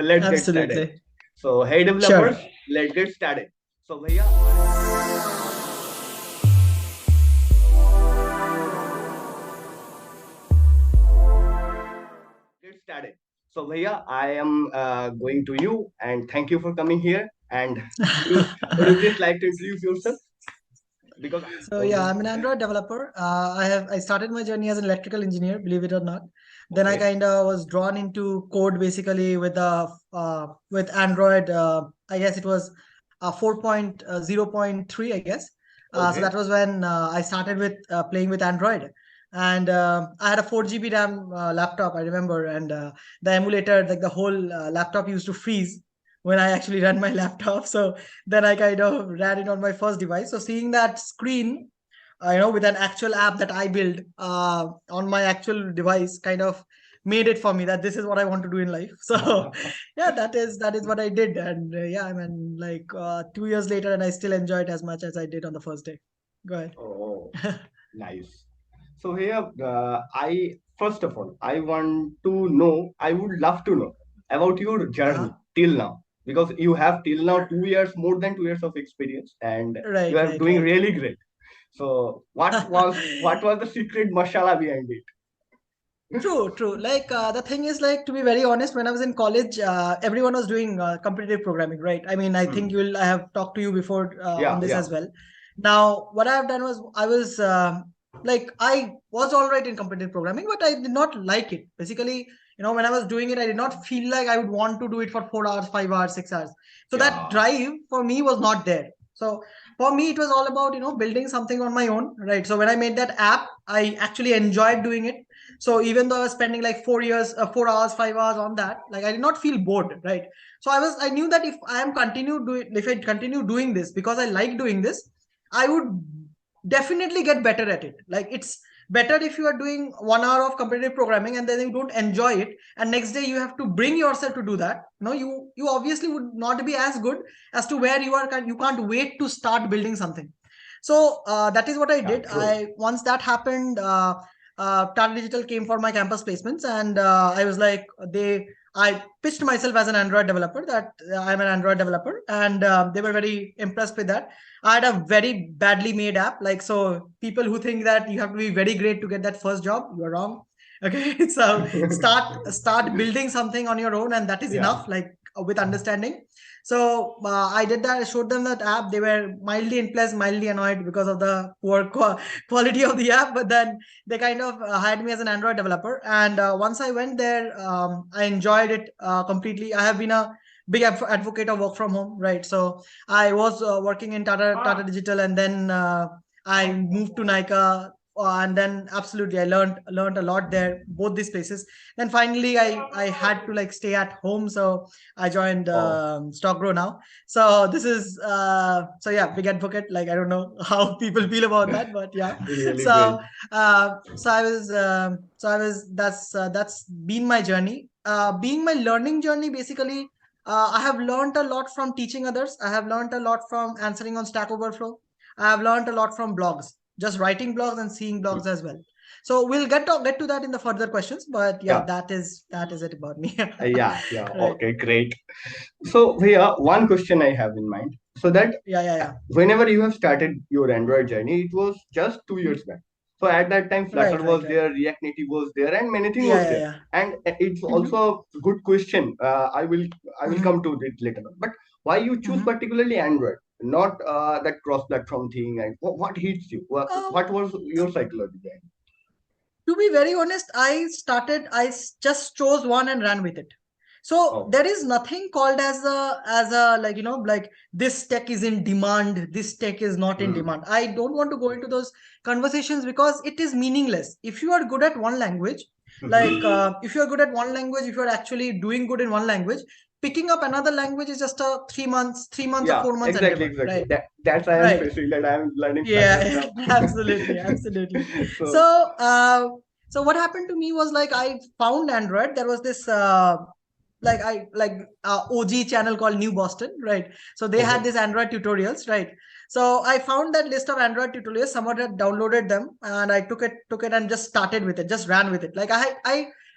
let's get started. Absolutely. So, hey developers, Sure. let's get started. So, bhaiya, get started. So, bhaiya, I am going to you and thank you for coming here. And would you please like to introduce yourself? Because So yeah, I'm an Android developer. I started my journey as an electrical engineer, believe it or not. Then I okay, kind of was drawn into code basically with Android. I guess it was 4.0.3, I guess. So okay, that was when I started with playing with Android. And I had a 4 GB RAM laptop, I remember, and the emulator, like the whole laptop used to freeze when I actually ran my laptop. So then I kind of ran it on my first device. So seeing that screen, with an actual app that I built on my actual device, kind of made it for me that this is what I want to do in life. So yeah, that is what I did, and yeah, I mean, like 2 years later, and I still enjoy it as much as I did on the first day. Go ahead. oh, nice. So here, I first of all, I want to know. I would love to know about your journey Uh-huh. till now, because you have till now 2 years, more than 2 years of experience, and you Right, are right, doing right. really great. So what was the secret masala behind it? True, true. Like the thing is, like to be very honest, when I was in college, everyone was doing competitive programming, right? I mean, I think Hmm. I have talked to you before on Yeah, this yeah. as well. Now, what I have done was I was like I was all right in competitive programming, but I did not like it. Basically, when I was doing it, I did not feel like I would want to do it for 4 hours, 5 hours, 6 hours. So that Yeah. drive for me was not there. So for me, it was all about building something on my own, right? So when I made that app, I actually enjoyed doing it. So even though I was spending like 4 years, 4 hours, 5 hours on that, like I did not feel bored, right? So I knew that if I continue doing this because I like doing this, I would definitely get better at it. Like it's better if you are doing 1 hour of competitive programming and then you don't enjoy it, and next day you have to bring yourself to do that. You obviously would not be as good as to where you are. You can't wait to start building something. So that is what I Yeah, did. true. I Once that happened, Tata Digital came for my campus placements, and I was like, I pitched myself as an Android developer that I'm an Android developer, and they were very impressed with that. I had a very badly made app, like so. People who think that you have to be very great to get that first job, you're wrong. Okay, so start building something on your own, and that is Yeah. enough. Like with understanding. So I did that. I showed them that app. They were mildly impressed, mildly annoyed because of the poor quality of the app. But then they kind of hired me as an Android developer. And once I went there, I enjoyed it completely. I have been a big advocate of work from home, right? So I was working in Tata Digital, and then I moved to Nykaa. And then absolutely, I learned a lot there, both these places. Then finally, I had to like stay at home, so I joined Oh, StockGro now. So this is so yeah, big advocate. Like I don't know how people feel about that, but yeah. really great. So I was that's been my journey. Being my learning journey basically. I have learned a lot from teaching others. I have learned a lot from answering on Stack Overflow. I have learned a lot from blogs, just writing blogs and seeing blogs as well. So we'll get to that in the further questions. But yeah, Yeah, that is it about me. yeah, yeah. Right. Okay, great. So here, one question I have in mind. So that Yeah, yeah, yeah. whenever you have started your Android journey, it was just 2 years back. So at that time, Flutter Right, right, was right. there, React Native was there, and many things Yeah, was yeah, there. yeah. And it's Mm-hmm. also a good question. I will Mm-hmm. come to it later on. But why you choose Mm-hmm. particularly Android, not that cross-platform thing? And what hits you? Um, What was your psychology behind? to be very honest, just chose one and ran with it. So Oh, there is nothing called as a like like this tech is in demand, this tech is not in hmm. demand. I don't want to go into those conversations because it is meaningless. If you are good at one language, like if you are good at one language, if you are actually doing good in one language, picking up another language is just a 3 months or Yeah, 4 months exactly, endeavor, exactly. right? That's I am Right. facing that I am learning Flutter Yeah, now. absolutely, absolutely. So So, so what happened to me was like I found Android. There was this OG channel called New Boston, right? So they had okay. this Android tutorials, right? So I found that list of Android tutorials. Someone had downloaded them, and I took it and just started with it, just ran with it. Like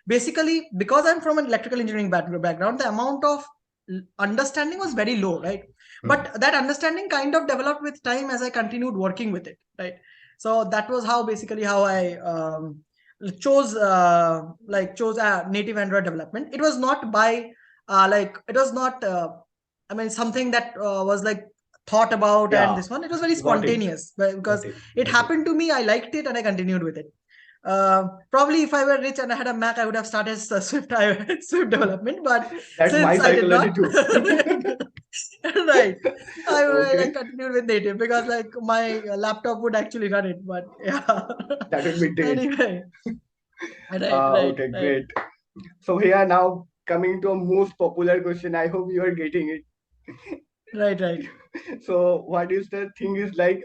basically, because I'm from an electrical engineering background, the amount of understanding was very low, right? But that understanding kind of developed with time as I continued working with it, right? So that was how basically how I chose native Android development. It was not by it was not I mean something that was like thought about, and Yeah, this one, it was very got it. spontaneous Got because it. it Got it. happened to me. I liked it and I continued with it. Probably if I were rich and I had a Mac, I would have started Swift development. But That's my since I did psychology not, too. right, I Okay, continued with native because like my laptop would actually run it. But yeah, that would be great. anyway, right, Okay, right, great. So here now coming to a most popular question. I hope you are getting it. right, So what is the thing is like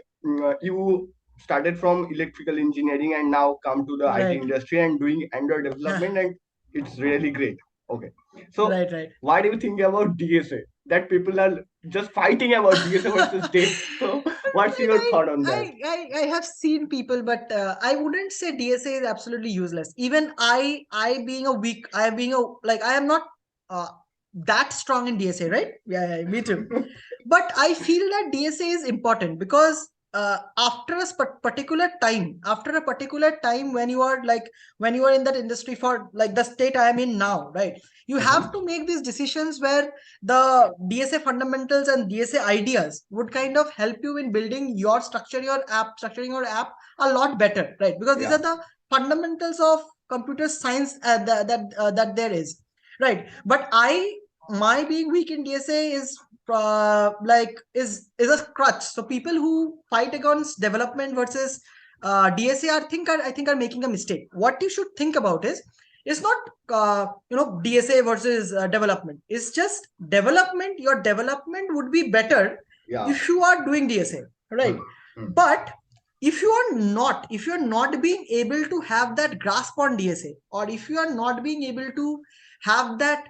you started from electrical engineering and now come to the IT right, industry and doing Android development, and it's really great. Okay. So right. why do you think about DSA? That people are just fighting about DSA versus DATE. So what's your thought on that? I have seen people, but I wouldn't say DSA is absolutely useless. Even I being a weak, I being a like I am not uh, that strong in DSA, right? Yeah, me too. But I feel that DSA is important because after a after a particular time when you are like when you are in that industry for like the state I am in now, right? You have to make these decisions where the DSA fundamentals and DSA ideas would kind of help you in building your structuring your app a lot better, right? Because these Yeah. are the fundamentals of computer science that there is, right? But my being weak in DSA is is a crutch. So people who fight against development versus DSA I think are making a mistake. What you should think about is it's not DSA versus development. It's just development. Your development would be better Yeah. if you are doing DSA, right? Hmm. Hmm. But if you're not being able to have that grasp on DSA, or if you are not being able to have that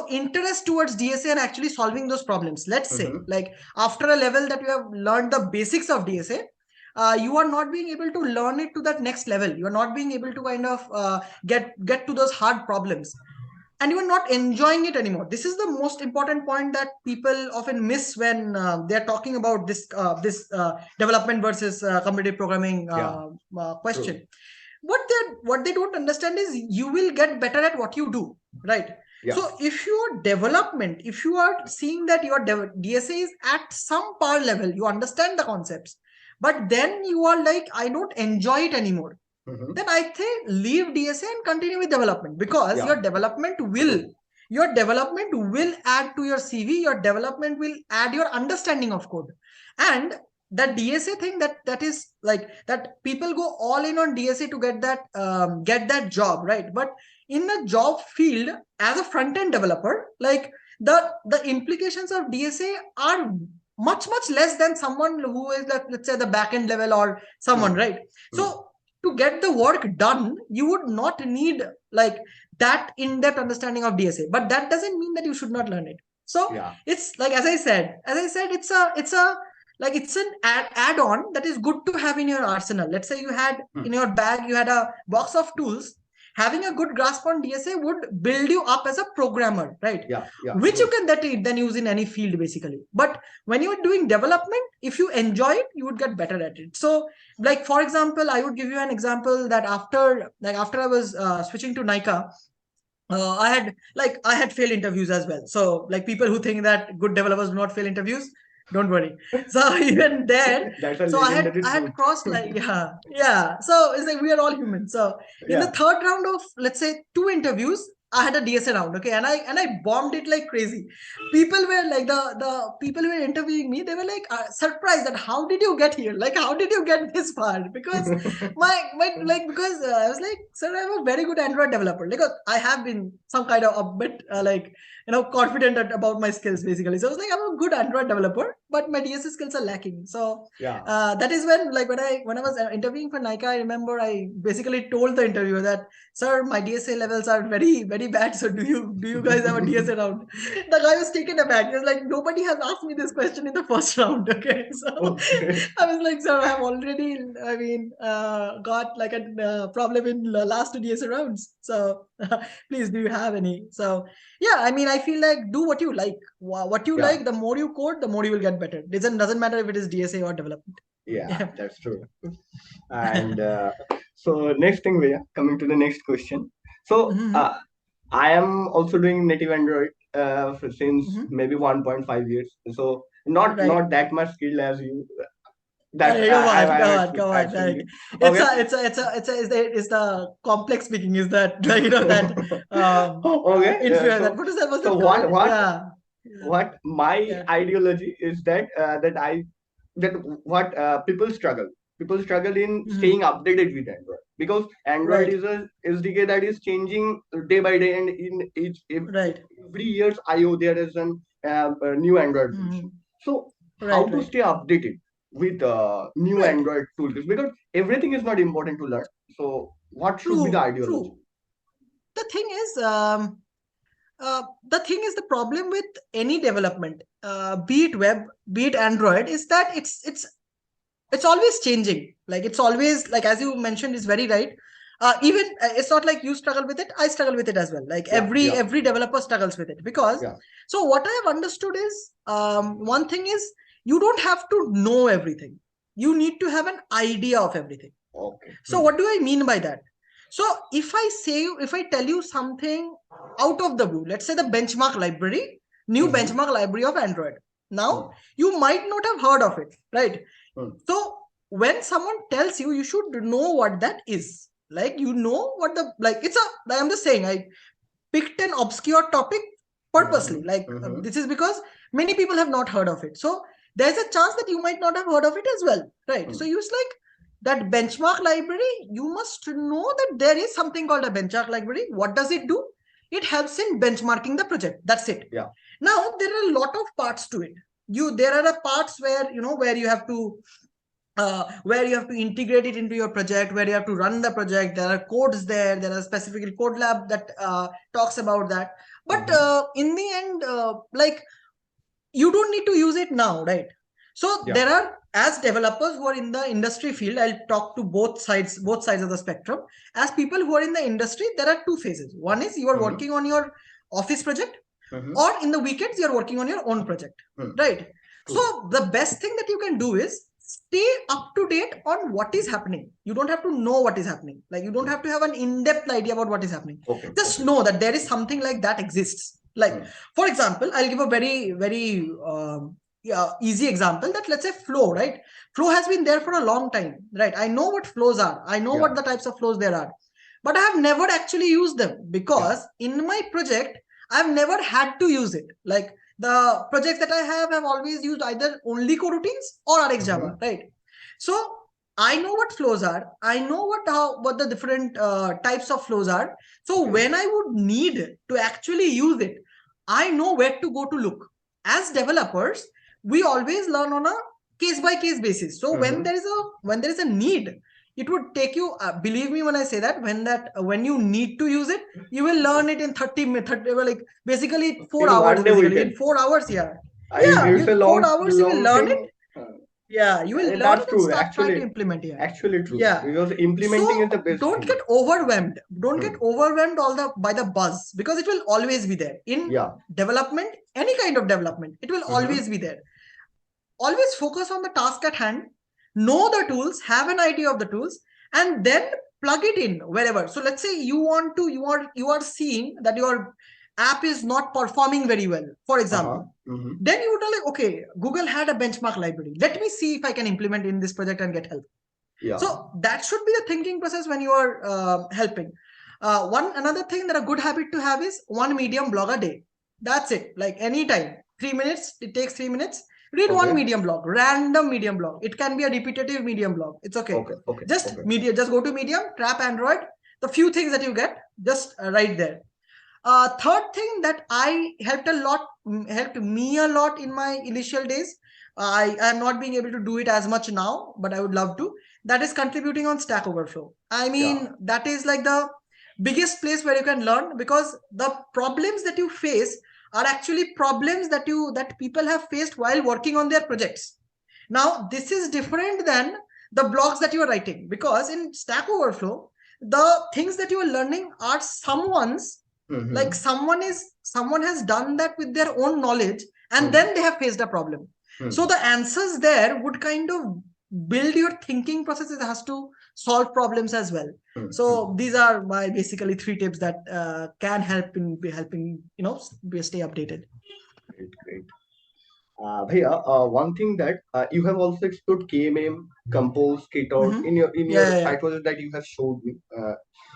interest towards DSA and actually solving those problems. Let's say, Mhm. like after a level that you have learned the basics of DSA, you are not being able to learn it to that next level. You are not being able to kind of get to those hard problems, and you are not enjoying it anymore. This is the most important point that people often miss when they are talking about this development versus competitive programming Yeah. question. True. What they don't understand is you will get better at what you do, right? Yeah. So if you are seeing that your DSA is at some par level, you understand the concepts, but then you are like, I don't enjoy it anymore, Mhm. then I think leave DSA and continue with development, because Yeah. True. your development will add to your CV. Your development will add your understanding of code. And that DSA thing, that is like that people go all in on DSA to get that job, right? But in the job field as a front end developer, like the implications of DSA are much less than someone who is like, let's say, the back end level or someone, Hmm. right? Hmm. So to get the work done, you would not need like that in-depth understanding of DSA, but that doesn't mean that you should not learn it. So Yeah. it's like, as I said, it's an add-on that is good to have in your arsenal. Let's say you had Hmm. in your bag, you had a box of tools. Having a good grasp on DSA would build you up as a programmer, right? Yeah. Yeah. Which you True. can then use in any field basically. But when you are doing development, if you enjoy it, you would get better at it. So like for example, I would give you an example that after I was switching to Nykaa, I had failed interviews as well. So like people who think that good developers do not fail interviews, don't worry. So even there, That's a so legendary I truth. had crossed like, yeah. So it's like we are all human. So in the Yeah. third round of, let's say, two interviews, I had a DSA round, okay, and I bombed it like crazy. People were like the people who were interviewing me, they were like surprised that how did you get here? Like how did you get this far? Because because I was like, sir, I'm a very good Android developer. Like I have been some kind of a bit confident about my skills basically. So I was like, I'm a good Android developer. but my DSA skills are lacking. So Yeah. that is when, like, when I was interviewing for Nykaa, I remember I basically told the interviewer that, sir, my DSA levels are very, very bad. So do you guys have a DSA round? The guy was taken aback. He was like, nobody has asked me this question in the first round. Okay, so Okay. I was like, sir, I have already, got like a problem in the last two DSA rounds. So please, do you have any? So yeah, I mean, I feel like do what you like. What you Yeah. like, the more you code, the more you will get better. It doesn't matter if it is DSA or development. Yeah, that's true. And so next thing, we are coming to the next question. So Mhm. I am also doing native Android since Mhm. maybe 1.5 years. So not Right. not that much skilled as you. That Okay, come on, I'm come on, come on. explaining Like, it. Okay. is the complex speaking, is that, like, that Okay. inferior, that, So what is that, was so that called? what Yeah. Yeah. what my Yeah. ideology is that that what people struggle in Mhm. staying updated with Android, because Android Right. is a SDK that is changing day by day, and in Right. every year's IO there is a new Android version. Mhm. So how Right. to Right. stay updated with new Right. Android tools, because everything is not important to learn. So what should be the True. ideology? True. The thing is, the problem with any development, be it web, be it Android, is that it's always changing. Like, it's always, like, as you mentioned, is very right. Even it's not like you struggle with it, I struggle with it as well. Like, Yeah, yeah, every developer struggles with it, because yeah. so what I have understood is, one thing is, you don't have to know everything. You need to have an idea of everything. Okay. So what do I mean by that? So if I tell you something out of the blue, let's say the benchmark library, new Mm-hmm. benchmark library of Android. Now, Mm-hmm. you might not have heard of it, right? Mm-hmm. So when someone tells you, you should know what that is. Like, you know what the, like, I'm just saying, I picked an obscure topic purposely. Like, Mm-hmm. this is because many people have not heard of it. So there's a chance that you might not have heard of it as well, right? So Mm-hmm. use like that benchmark library. You must know that there is something called a benchmark library. What does it do? It helps in benchmarking the project. That's it. Yeah. Now there are a lot of parts to it. There are parts where, where you have to integrate it into your project, where you have to run the project. There are codes there are specific code lab that talks about that. But Mm-hmm. in the end, like, you don't need to use it now, right? So Yeah. there are, as developers who are in the industry field, I'll talk to both sides of the spectrum. As people who are in the industry, there are two phases. One is you are Mm-hmm. working on your office project, Mm-hmm. or in the weekends you're working on your own project, Mm-hmm. right? So True. the best thing that you can do is stay up to date on what is happening. You don't have to know what is happening. Like, you don't have to have an in-depth idea about what is happening. Okay. Just Okay. know that there is something like that exists. Like, Mm. for example, I'll give a very, very yeah, easy example. That, let's say, flow, right? Flow has been there for a long time, right? I know what flows are, I know Yeah. what the types of flows there are, but I have never actually used them, Yeah. because in my project I've never had to use it. Like, the projects that I have always used either only coroutines or Mm-hmm. RxJava, right? So I know what flows are. I know what the different types of flows are. So Okay. when I would need to actually use it, I know where to go to look. As developers, we always learn on a case by case basis. So Mm-hmm. when there is a need, it would take you, believe me when I say that, when you need to use it, you will learn it in 30 like, basically 4 In hours, one day we basically in can. 4 hours. Yeah, If yeah, it's you a 4 hours you will long learn it. thing. Yeah, you will learn That's it and true. start trying to implement. Yeah, Actually true. yeah. Because So implementing is the best don't thing. get overwhelmed. Don't get Hmm. overwhelmed all the by the buzz, because it will always be there in Yeah. development. Any kind of development, it will Mm-hmm. always be there. Always focus on the task at hand, know the tools, have an idea of the tools, and then plug it in wherever. So let's say you are seeing that your app is not performing very well, for Uh-huh. example. Mm-hmm. Then you would know, like, okay, Google had a benchmark library, let me see if I can implement in this project and get help. Yeah. So that should be the thinking process when you are helping. One another thing that a good habit to have is one medium blog a day. That's it. Like, anytime, 3 minutes. It takes 3 minutes. Read one Okay. medium blog, random medium blog. It can be a repetitive medium blog. It's okay. Okay. Okay. Just Okay. media. Just go to Medium, trap Android. The few things that you get, just write there. Third thing that I helped me a lot in my initial days, I am not being able to do it as much now, but I would love to. That is contributing on Stack Overflow. I Yeah. mean, that is like the biggest place where you can learn, because the problems that you face are actually problems that people have faced while working on their projects. Now, this is different than the blogs that you are writing, because in Stack Overflow, the things that you are learning are someone's, like someone has done that with their own knowledge, and then they have faced a problem. So the answers there would kind of build your thinking process. It has to solve problems as well. So these are my basically 3 tips that can help in helping stay updated. Great, great. Bhaiya, one thing that you have also explored KMM, Compose, Kitout Mm-hmm. in Yeah, your yeah, yeah, site project that you have showed me.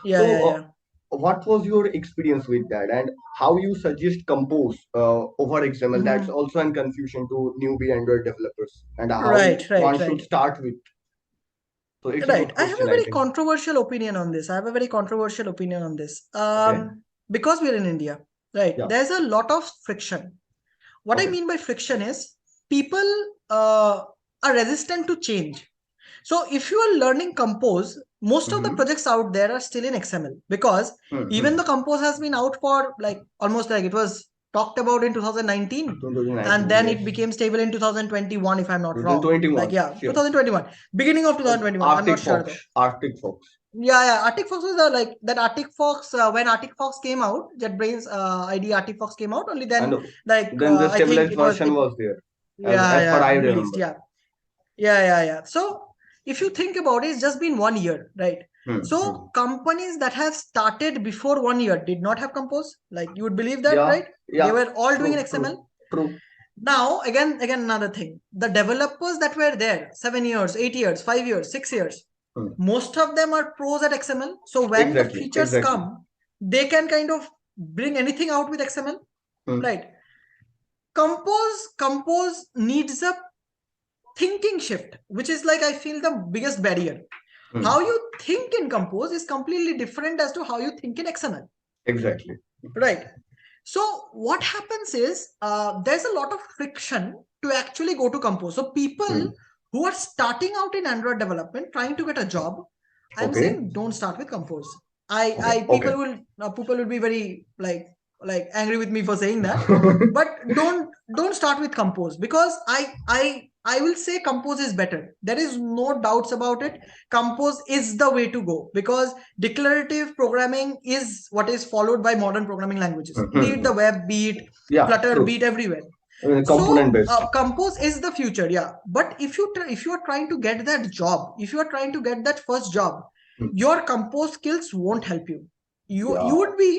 yeah, So, yeah, yeah. what was your experience with that, and how you suggest Compose over XML? That's Mm-hmm. also an confusion to newbie Android developers, and how Right, right, one should right. start with. So, it's a Right. good I have question, a I very think. controversial opinion on this. I have a very controversial opinion on this. Okay. Because we're in India, right? Yeah. There's a lot of friction. What I Okay. mean by friction is people uh, are resistant to change. So if you are learning Compose, most of the Mm-hmm. projects out there are still in XML, because even Mm-hmm. the Compose has been out for like almost like it was talked about in 2019, and 2019, then yes. it became stable in 2021, if I'm not wrong. Like 2021, yeah, sure. 2021, beginning of 2021. I'm not Arctic sure Fox. though. Arctic Fox. Yeah, yeah. Arctic Fox was like that. Arctic Fox, when Arctic Fox came out, JetBrains ID Arctic Fox came out. Only then, And like then the I think stabilized version was there, yeah, as per yeah, I released. remember. Yeah, yeah, yeah, yeah. So if you think about it, it's just been 1 year, right? Hmm. So companies that have started before 1 year did not have Compose. Like you would believe that, Yeah, right? They yeah, were all doing in true, true, XML. true. Now, again, another thing. The developers that were there 7 years, 8 years, 5 years, 6 years, Hmm. most of them are pros at XML. So when the Exactly, features exactly. come, they can kind of bring anything out with XML, Hmm. right? Compose needs a thinking shift, which is like I feel the biggest barrier. Hmm. How you think in Compose is completely different as to how you think in XML, Exactly. right? So what happens is there's a lot of friction to actually go to Compose. So Hmm. people who are starting out in Android development, trying to get a job, I'm Okay. saying don't start with Compose. Okay. I people will be very like angry with me for saying that, but don't start with Compose, because I will say Compose is better. There is no doubts about it. Compose is the way to go, because declarative programming is what is followed by modern programming languages, be it the web, be it Yeah, Flutter, true. be it everywhere. Component So based. Compose is the future, yeah. But if you are trying to get that job, if you are trying to get that first job, Hmm. your Compose skills won't help you. You Yeah. would be,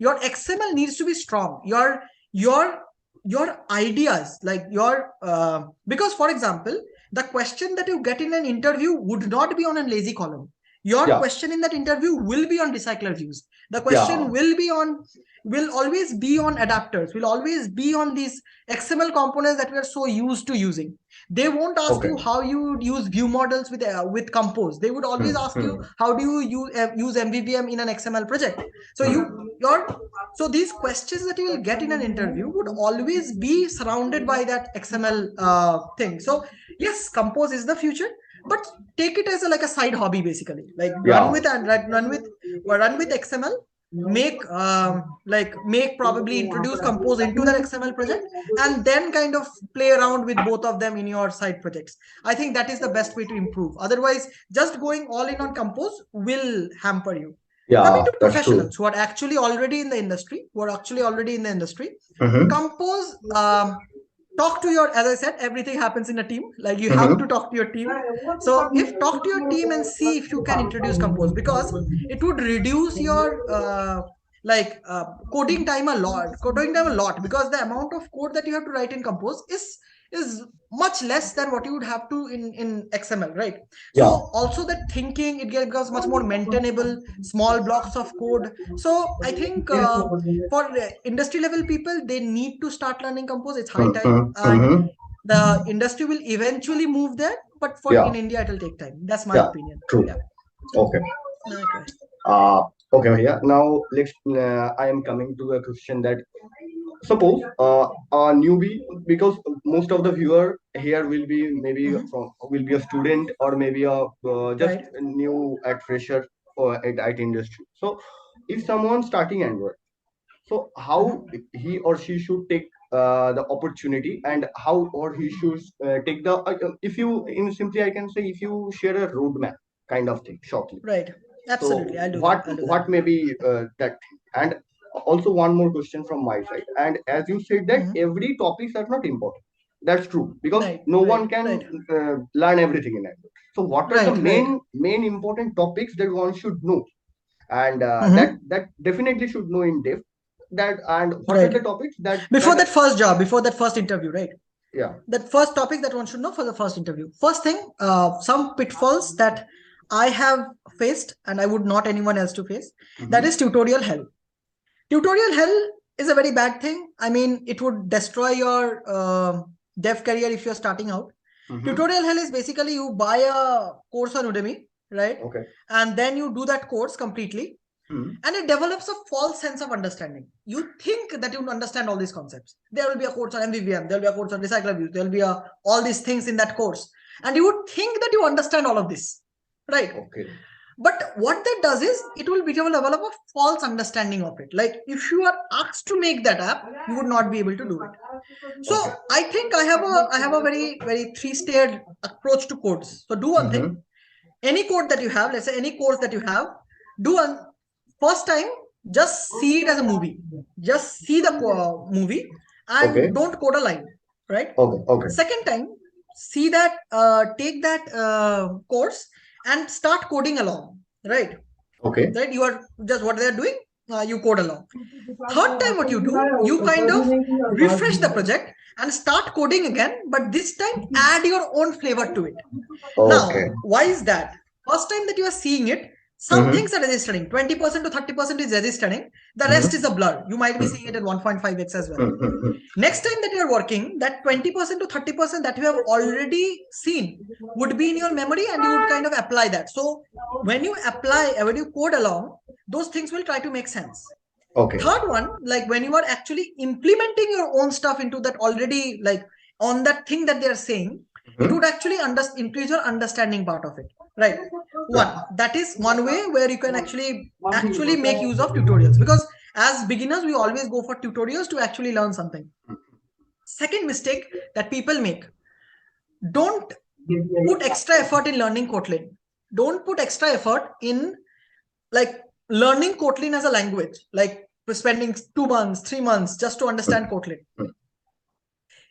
your XML needs to be strong. Your your ideas, like your because for example, the question that you get in an interview would not be on a lazy column. Your Yeah. question in that interview will be on recycler views. The Yeah. question will always be on adapters, will always be on these XML components that we are so used to using. They won't ask Okay. you how you use view models with Compose. They would always ask you how do you use MVVM in an XML project. So so these questions that you will get in an interview would always be surrounded by that XML thing. So yes, Compose is the future, but take it as like a side hobby, basically. Like Yeah. run with XML, make probably introduce Compose into that XML project, and then kind of play around with both of them in your side projects. I think that is the best way to improve. Otherwise, just going all in on Compose will hamper you. Coming Yeah, to that's true. professionals who are actually already in the industry, Mm-hmm. Compose, talk to your, as I said, everything happens in a team. Like you have to Mm-hmm. talk to your team. So if talk to your team and see if you can introduce Compose, because it would reduce your coding time a lot, because the amount of code that you have to write in Compose is much less than what you would have to in XML, right? Yeah. So also that thinking, it becomes much more maintainable, small blocks of code. So I think for industry level people, they need to start learning Compose. It's high time, Mm-hmm. and Mm-hmm. the industry will eventually move there, but for Yeah. in India it will take time. That's my Yeah. opinion. True. Yeah. Okay. Okay. Uh, okay, Bhaiya. Now let's. I am coming to a question that suppose a newbie, because most of the viewer here will be maybe will be a student or maybe a just Right. new at fresher or at IT industry. So if someone starting Android, so how he or she should take the opportunity, and how or he should take the if you in simply I can say, if you share a roadmap kind of thing shortly. Right. So Absolutely. I'll do that. what I'll do that. what may be that thing? And also one more question from my side. And as you said that every topics are not important. That's true, because Right. no Right. one can Right. learn everything in Android. So what are the Right. Right. main important topics that one should know, and that definitely should know in depth, that, and what are Right. the topics that Before that first job, before that first interview, right? yeah. That first topic that one should know for the first interview. First thing, some pitfalls that I have faced and I would not anyone else to face. That is tutorial hell. Tutorial hell is a very bad thing. I mean, it would destroy your dev career if you're starting out. Tutorial hell is basically you buy a course on Udemy, right? Okay. And then you do that course completely, and it develops a false sense of understanding. You think that you understand all these concepts. There will be a course on MVVM, there will be a course on recycler views, there will be all these things in that course, and you would think that you understand all of this, right? Okay. But what that does is it will develop a false understanding of it. Like if you are asked to make that app, you would not be able to do it. So Okay. I think I have a very three-staged approach to codes. So do one thing. Any code that you have, let's say any course that you have, do one first time, just see it as a movie. Just see the movie and Okay. don't code a line, right? Okay. Okay. Second time, see that, take that course and start coding along, right? Okay. Right? You are just what they are doing, you code along. Third time, what you do, you kind of refresh the project and start coding again, but this time add your own flavor to it. Okay. Now, why is that? First time that you are seeing it, some things are registering. 20% to 30% is registering. The rest is a blur. You might be seeing it at 1.5x as well. Next time that you are working, that 20% to 30% that you have already seen would be in your memory, and you would kind of apply that. So when you code along, those things will try to make sense. Okay. Third one, like when you are actually implementing your own stuff into that already, like on that thing that they are saying, it would actually increase your understanding part of it, right? That is one way where you can actually make use of tutorials, because as beginners we always go for tutorials to actually learn something. Second mistake that people make: don't put extra effort in learning Kotlin. Don't put extra effort in like learning Kotlin as a language, like spending 2 months, 3 months just to understand Kotlin.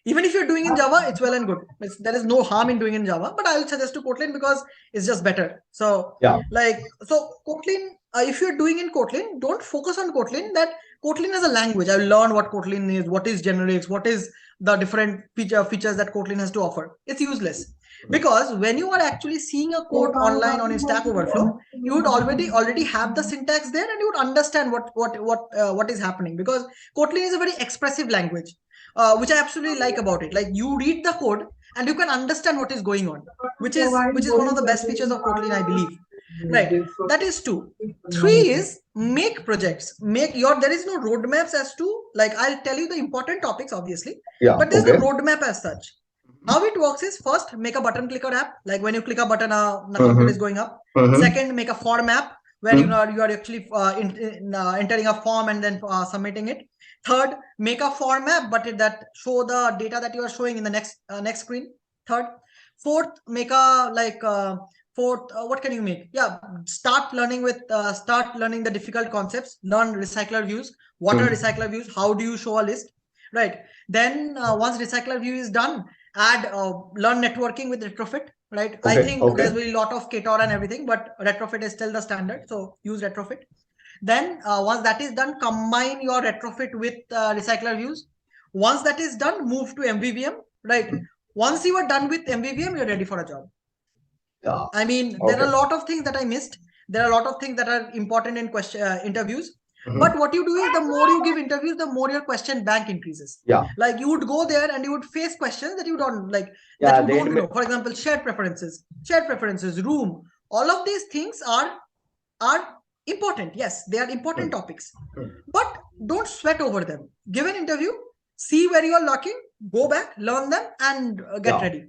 Even if you're doing in Java, it's well and good. There is no harm in doing in Java, but I will suggest to Kotlin because it's just better. So, Yeah. Kotlin, if you're doing in Kotlin, don't focus on Kotlin. That Kotlin as a language, I will learn what Kotlin is, what is generics, what is the different features that Kotlin has to offer. It's useless. Because when you are actually seeing a code online on Stack Overflow, you would already have the syntax there, and you would understand what is happening, because Kotlin is a very expressive language. Which I absolutely like about it. Like you read the code and you can understand what is going on, which is one of the best features of Kotlin, I believe. Right. That is 2. 3 is make projects. There is no roadmaps as to, like, I'll tell you the important topics, obviously. Yeah. But there's Okay. no roadmap as such. How it works is, first, make a button clicker app. Like when you click a button, the counter is going up. Second, make a form app where you are actually entering a form and then submitting it. Third, make a form app, but that show the data that you are showing in the next screen. Third. Fourth, make a what can you make? Yeah, start learning the difficult concepts. Learn recycler views. What are recycler views? How do you show a list? Right. Then once recycler view is done, learn networking with retrofit. Right. I think there's a lot of Ktor and everything, but retrofit is still the standard. So use retrofit. Then once that is done, combine your retrofit with recycler views. Once that is done, move to MVVM. Right. Once you are done with MVVM, you're ready for a job. Yeah. I mean, there are a lot of things that I missed. There are a lot of things that are important in interviews. But what you do is, the more you give interviews, the more your question bank increases. Yeah. Like you would go there and you would face questions that you don't like, Yeah, that you don't know. For example, shared preferences, room. All of these things are important. Yes, they are important topics. But don't sweat over them. Give an interview, see where you are lacking, go back, learn them, and get Yeah. ready.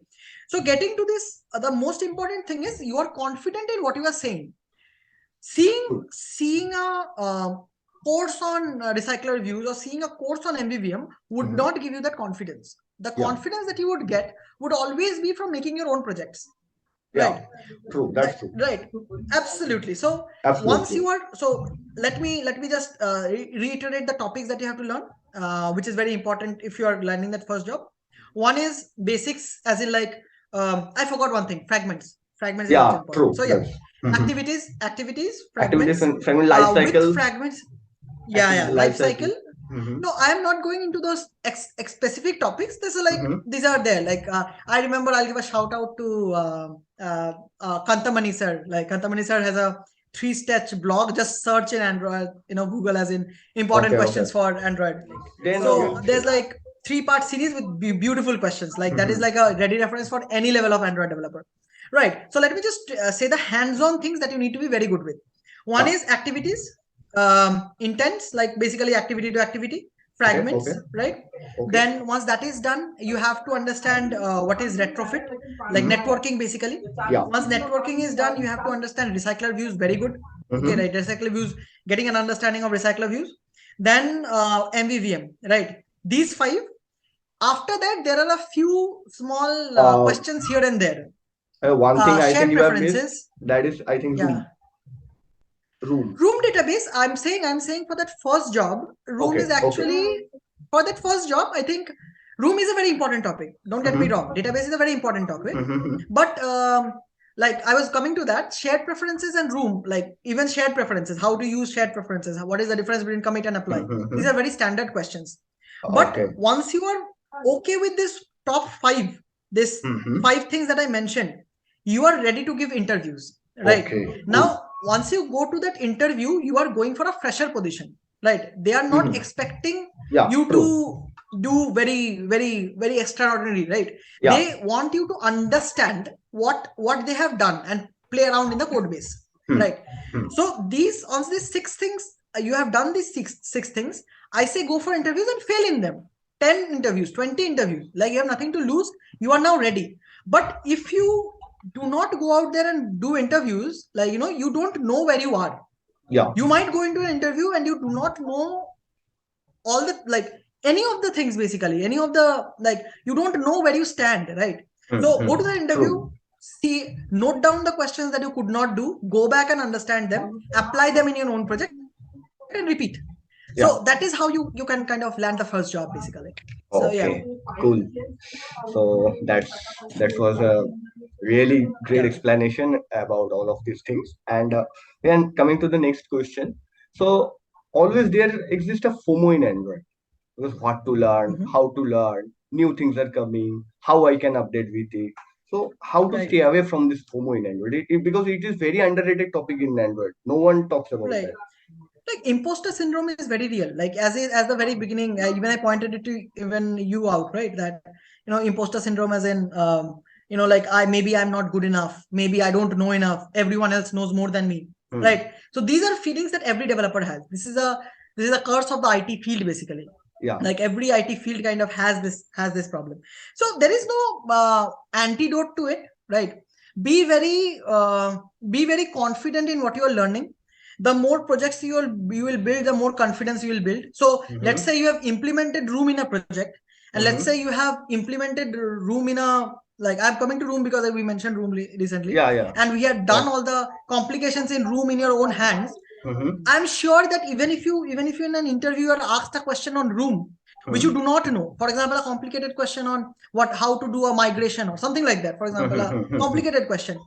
So getting to this, the most important thing is you are confident in what you are saying. Seeing a course on recycler views or seeing a course on MVVM would not give you that confidence. The confidence that you would get would always be from making your own projects. Yeah. Right. True. That's true. Right. Absolutely. So once Absolutely. you are, so let me just reiterate the topics that you have to learn, which is very important if you are learning that first job. One is basics, as in like I forgot one thing: fragments. Fragments is also Yeah. important. True. So yeah, That's activities, activities fragments. and fragment life With cycle. fragments, Activity life life cycle. cycle. No, I am not going into those specific topics. This is like these are there. Like I remember, I'll give a shout out to Kantamani sir. Like Kantamani sir has a 3-stitch blog. Just search in Android, Google as in important questions for Android. Then So there's like 3-part series with beautiful questions. Like that is like a ready reference for any level of Android developer. Right. So let me just say the hands-on things that you need to be very good with. One is activities, intents, like basically activity to activity, fragments, right? Then once that is done, you have to understand what is retrofit, like networking basically. Once networking is done, you have to understand recycler views, very good. Okay, right? Recycler views, getting an understanding of recycler views. Then MVVM, right? These 5. After that, there are a few small questions here and there. One thing I think you have missed, preferences. that is, I think, room Database. I'm saying for that first job, room is actually for that first job. I think room is a very important topic. Don't get me wrong. Database is a very important topic. But like I was coming to that, shared preferences and room, like even shared preferences, how to use shared preferences, what is the difference between commit and apply? These are very standard questions. But once you are okay with this top 5, this 5 things that I mentioned, you are ready to give interviews, right? Now once you go to that interview, you are going for a fresher position, right? They are not expecting you to do very extraordinary, right? They want you to understand what they have done and play around in the code base, right? So these 6 things, you have done these six things, I say go for interviews and fail in them. 10 interviews, 20 interviews, like you have nothing to lose, you are now ready. But if you do not go out there and do interviews, like you don't know where you are. You might go into an interview and you do not know all the, like, any of the things, basically any of the, like, you don't know where you stand, right? So go to the interview, see, note down the questions that you could not do, go back and understand them, apply them in your own project and repeat. So that is how you can kind of land the first job, basically. So cool. So that was a really great explanation about all of these things. And then coming to the next question. So always there exists a FOMO in Android, because what to learn, how to learn, new things are coming, how I can update with it. So how to stay away from this FOMO in Android? Because it is very underrated topic in Android. No one talks about that. Like imposter syndrome is very real. Like as the very beginning, even I pointed it to even you out, right? That imposter syndrome, as in like I'm not good enough, maybe I don't know enough, everyone else knows more than me, right? So these are feelings that every developer has. This is a curse of the IT field, basically. Like every IT field kind of has this problem. So there is no antidote to it, right? Be very confident in what you are learning. The more projects you will build, the more confidence you will build. So let's say you have implemented room in a project, and let's say you have implemented room in a, like, I'm coming to room because we mentioned room recently, and we had done all the complications in room in your own hands. I'm sure that even if you in an interview are asked a question on room which you do not know, for example, a complicated question on how to do a migration or something like that, for example, a complicated question,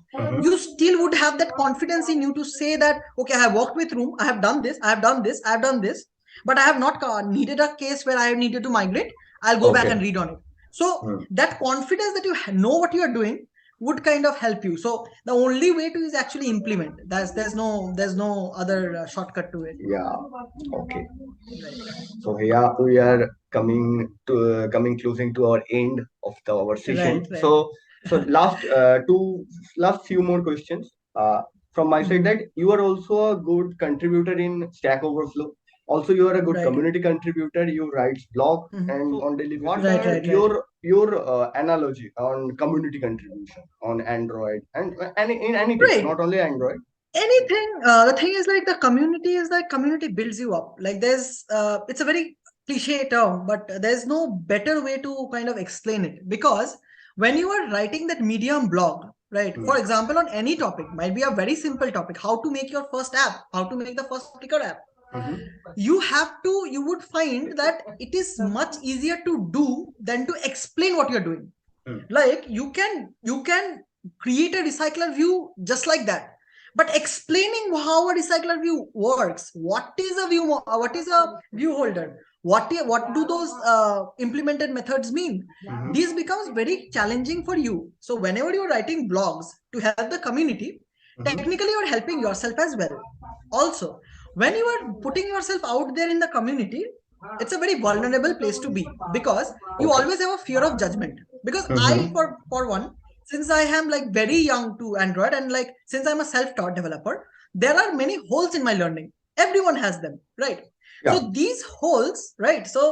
you still would have that confidence in you to say that, okay, I have worked with room, I have done this, I have done this, I have done this, but I have not needed a case where I needed to migrate. I'll go back and read on it. So that confidence that you know what you are doing would kind of help you. So the only way to is actually implement. There's no other shortcut to it. Okay. So here we are coming closing to our end of our session. So last few more questions from my side. That you are also a good contributor in Stack Overflow. Also, you are a good Right. community contributor. You write blog Mhm. and on daily basis. Right, What are right, right. your analogy on community contribution on Android and in anything, Right. not only Android? Anything. The thing is, like, the community is like, community builds you up. Like, there's it's a very cliche term, but there's no better way to kind of explain it, because when you are writing that medium blog, right, Hmm. for example, on any topic, might be a very simple topic, how to make your first app, how to make the first clicker app, Mhm. you would find that it is much easier to do than to explain what you're doing. Hmm. Like, you can create a recycler view just like that, but explaining how a recycler view works, what is a what is a view holder, what do those implemented methods mean, Mhm. this becomes very challenging for you. So whenever you're writing blogs to help the community, Mhm. technically you're helping yourself as well. Also, when you are putting yourself out there in the community, it's a very vulnerable place to be, because you Okay. always have a fear of judgment. Because I, Mhm. for one, since I am like very young to Android, and like since I'm a self-taught developer, there are many holes in my learning. Everyone has them, right? Yeah. So these holes, right? So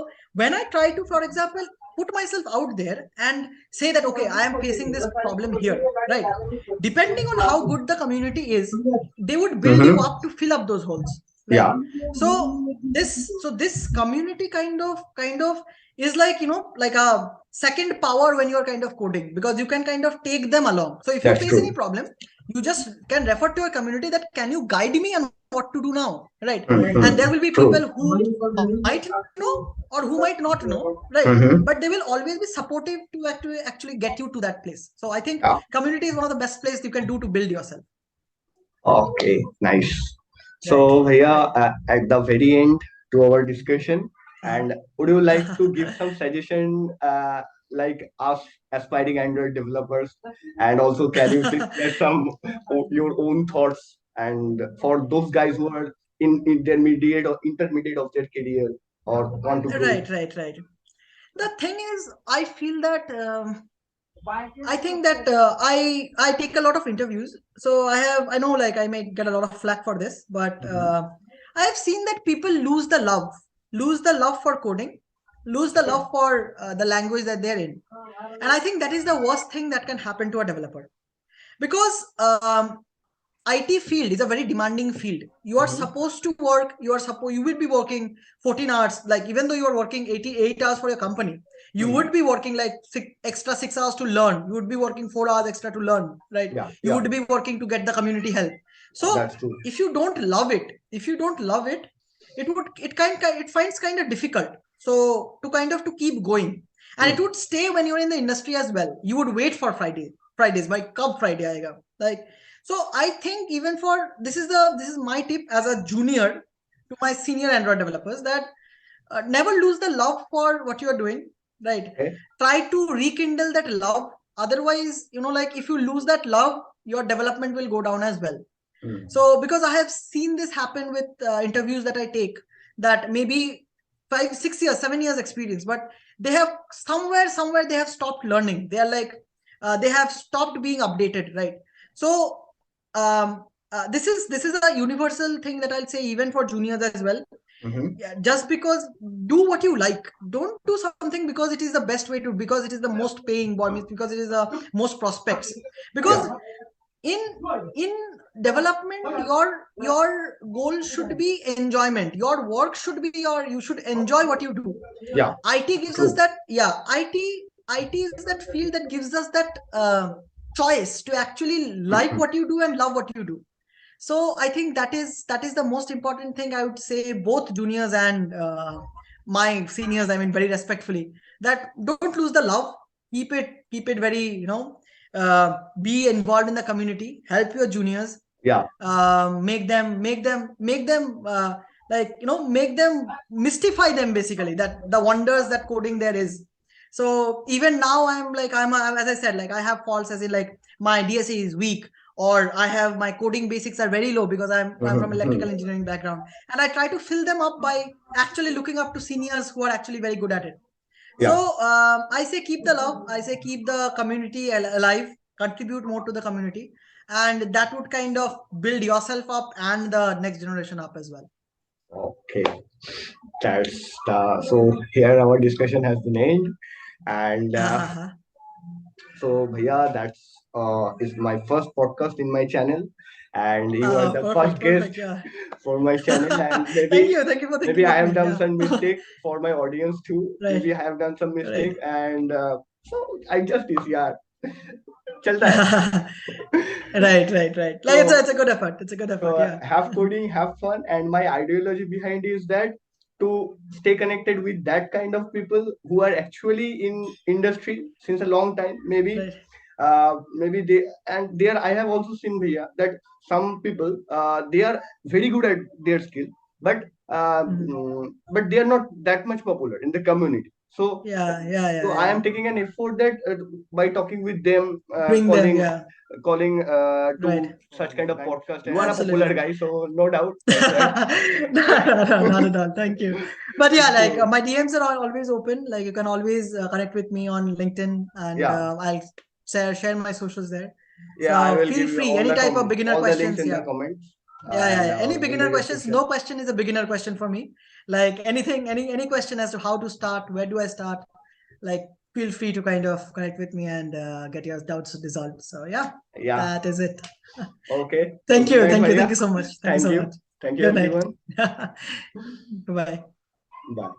when I try to, for example, put myself out there and say that, okay, I am facing this problem here, right? Depending on how good the community is, they would build you Mhm. up to fill up those holes, right? Yeah. So this community kind of is like, like a second power when you're kind of coding, because you can kind of take them along. So if you That's face any true. problem, you just can refer to a community that, can you guide me on what to do now, right? And there Mhm. will be True. people who might know or who might not know, right? Mhm. But they will always be supportive to actually get you to that place. So I think Yeah. community is one of the best places you can do to build yourself. Okay. Nice. Right, So, right. yeah, at the very end to our discussion, Mhm. and would you like to give some suggestion, like us aspiring Android developers, and also can you share some your own thoughts, and for those guys who are in intermediate of their career or want to grow? Right, right, right. The thing is, I feel that I think that I take a lot of interviews, so I know, like, I may get a lot of flack for this, but Mhm. I have seen that people lose the love for coding, lose the love for the language that they're in, and I think that is the worst thing that can happen to a developer, because IT field is a very demanding field. You are Mhm. supposed to work. You will be working 14 hours. Like, even though you are working 88 hours for your company, you Mhm. would be working like extra 6 hours to learn. You would be working 4 hours extra to learn, right? Yeah, You yeah, would be working to get the community help. So that's true. if you don't love it, it finds kind of difficult. So to keep going, and it Mm. would stay when you're in the industry as well. You would wait for Fridays. By Kab Friday aega. Like, so I think, even for this is my tip as a junior to my senior Android developers, that never lose the love for what you are doing, right? Okay. Try to rekindle that love. Otherwise, like, if you lose that love, your development will go down as well. Mm. So, because I have seen this happen with interviews that I take, that maybe 5 6 years 7 years experience, but they have somewhere they have stopped learning. They are like, they have stopped being updated, right? So this is a universal thing that I'll say, even for juniors as well. Mhm. Yeah, just because, do what you like. Don't do something because it is the best way to, because it is the most paying, or means because it is the most prospects. Because Yeah. in in development, your goal should be enjoyment. Your work should be you should enjoy what you do. Yeah. IT gives us True. that. Yeah, IT is that field that gives us that choice to actually like Mhm. what you do and love what you do. So I think that is the most important thing, I would say, both juniors and my seniors, I mean, very respectfully, that don't lose the love. Keep it very, be involved in the community, help your juniors, Yeah. make them like, make them, mystify them, basically, that the wonders that coding there is. So even now, I'm like, as I said, like, I have faults, as in, like, my DSA is weak, or I have my coding basics are very low, because I'm from Mhm. electrical engineering background, and I try to fill them up by actually looking up to seniors who are actually very good at it. So Yeah. I say, keep the love. I say, keep the community alive. Contribute more to the community, and that would kind of build yourself up and the next generation up as well. Okay, that's so here our discussion has been ended, and so bhaiya, that's is my first podcast in my channel, and you are the first Perfect, guest perfect. Yeah. for my channel, and Thank you for maybe thinking I of have me. done Yeah. some mistake for my audience too. Right, Maybe I have done some right. mistake, and so I just is yeah, chalta hai. Right. Like So it's a good effort. It's a good effort. so Yeah. have coding, have fun, and my ideology behind is that to stay connected with that kind of people who are actually in industry since a long time. Maybe Right. maybe they, and there I have also seen Bhaiya that some people they are very good at their skill, but Mhm. but they are not that much popular in the community. So so I Yeah. am taking an effort that by talking with them, Bring them. Yeah. calling Right. to such kind of podcast. You are a popular Absolutely. guy, so no doubt. That's why. No, not at all. Thank you. But yeah, like So my DMs are always open. Like you can always connect with me on LinkedIn, and yeah, I'll share my socials there. yeah, I So will feel give you free. Any type of beginner all the links questions. in the Yeah. comments and Yeah. Any in the beginner questions? description. No question is a beginner question for me. Like anything, any question as to how to start, where do I start? Like feel free to kind of connect with me and get your doubts resolved. So yeah, Yeah. that is it. Okay. So good night, Thank Bhaiya. you so much. Thank you Thank so you. much. Thank you, Good night. everyone. Bye. Bye.